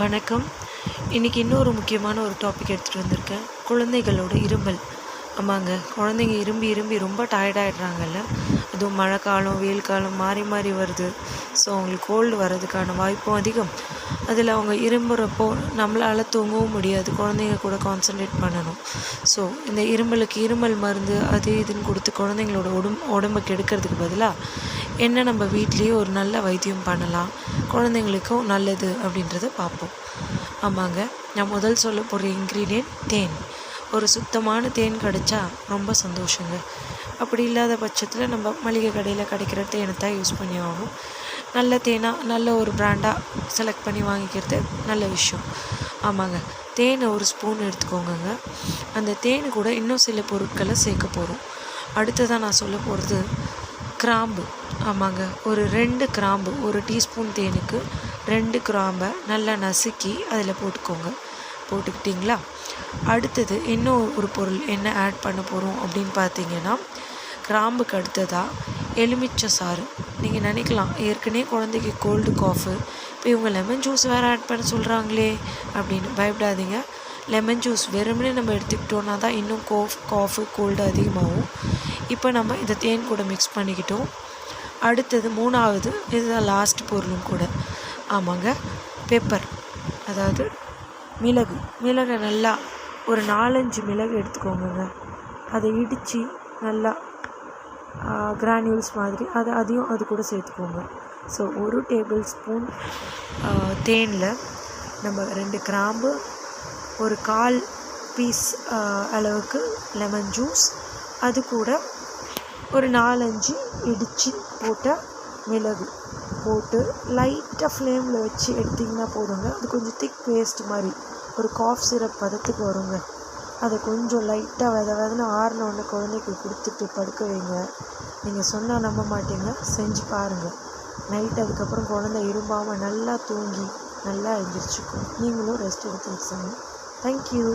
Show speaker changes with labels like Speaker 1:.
Speaker 1: வணக்கம். இன்றைக்கி இன்னொரு முக்கியமான ஒரு டாபிக் எடுத்துகிட்டு வந்திருக்கேன். குழந்தைகளோட இருமல். ஆமாங்க, குழந்தைங்க இரும்பி ரொம்ப டயர்டாகிடுறாங்கல்ல. அதுவும் மழை காலம், வெயில் காலம் மாறி மாறி வருது. ஸோ அவங்களுக்கு கோல்டு வர்றதுக்கான வாய்ப்பும் அதிகம். அதில் அவங்க இரும்புறப்போ நம்மளால் தூங்கவும் முடியாது, குழந்தைங்க கூட கான்சன்ட்ரேட் பண்ணணும். ஸோ இந்த இருமலுக்கு இருமல் மருந்து அது இதுன்னு கொடுத்து குழந்தைங்களோட உடம்பை கெடுக்கிறதுக்கு பதிலாக என்ன நம்ம வீட்லேயே ஒரு நல்ல வைத்தியம் பண்ணலாம், குழந்தைங்களுக்கும் நல்லது அப்படின்றத பார்ப்போம். ஆமாங்க, நான் முதல் சொல்ல போகிற இன்க்ரீடியன்ட் தேன். ஒரு சுத்தமான தேன் கிடச்சா ரொம்ப சந்தோஷங்க. அப்படி இல்லாத பட்சத்தில் நம்ம மளிகை கடையில் கிடைக்கிற தேனை தான் யூஸ் பண்ணி ஆகணும். நல்ல தேனாக நல்ல ஒரு பிராண்டாக செலக்ட் பண்ணி வாங்கிக்கிறது நல்ல விஷயம். ஆமாங்க, தேனை ஒரு ஸ்பூன் எடுத்துக்கோங்க. அந்த தேனு கூட இன்னும் சில பொருட்களை சேர்க்க போகிறோம். அடுத்ததாக நான் சொல்ல போகிறது கிராம்பு. ஆமாங்க, ஒரு 2 கிராம்பு, ஒரு டீஸ்பூன் தேனுக்கு 2 கிராம்பை நல்லா நசுக்கி அதில் போட்டுக்கிட்டிங்களா? அடுத்தது இன்னும் ஒரு பொருள் என்ன ஆட் பண்ண போகிறோம் அப்படின்னு பார்த்தீங்கன்னா, கிராம்புக்கு அடுத்ததாக எலுமிச்சை சாறு. நீங்கள் நினைக்கலாம், ஏற்கனவே குழந்தைக்கு கோல்டு காஃபு, இப்போ இவங்க லெமன் ஜூஸ் வேறு ஆட் பண்ண சொல்கிறாங்களே அப்படின்னு. பயப்படாதீங்க. லெமன் ஜூஸ் வெறுமனே நம்ம எடுத்துக்கிட்டோன்னா தான் இன்னும் காஃபு கோல்டு அதிகமாகும். இப்போ நம்ம இதை தேன் கூட மிக்ஸ் பண்ணிக்கிட்டோம். அடுத்தது 3வது, இதுதான் லாஸ்ட் பொருளும் கூட. ஆமாங்க, பெப்பர், அதாவது மிளகை நல்லா ஒரு 4-5 மிளகு எடுத்துக்கோங்க. அதை இடித்து நல்லா கிரானியூல்ஸ் மாதிரி அதையும் அது கூட சேர்த்துக்கோங்க. ஸோ 1 டேபிள் ஸ்பூன் தேனில் நம்ம 2 கிராம்பு, ஒரு 1/4 பீஸ் அளவுக்கு லெமன் ஜூஸ், அது கூட ஒரு 4-5 இடித்து போட்ட மிளகு போட்டு லைட்டாக ஃப்ளேமில் வச்சு எடுத்திங்கன்னா போதுங்க. அது கொஞ்சம் திக் பேஸ்ட் மாதிரி ஒரு காஃப் சிரப் பதத்துக்கு வருங்க. அதை கொஞ்சம் லைட்டாக வெதன்னு ஆறினோடனே குழந்தைக்கு கொடுத்துட்டு படுக்க வைங்க. நீங்கள் சொன்னால் நம்ப மாட்டீங்க, செஞ்சு பாருங்கள். நைட் அதுக்கப்புறம் குழந்தை இரும்பாமல் நல்லா தூங்கி நல்லா எழுந்திரிச்சிக்கும். நீங்களும் ரெஸ்ட் எடுத்து வச்சுங்க. தேங்க்யூ.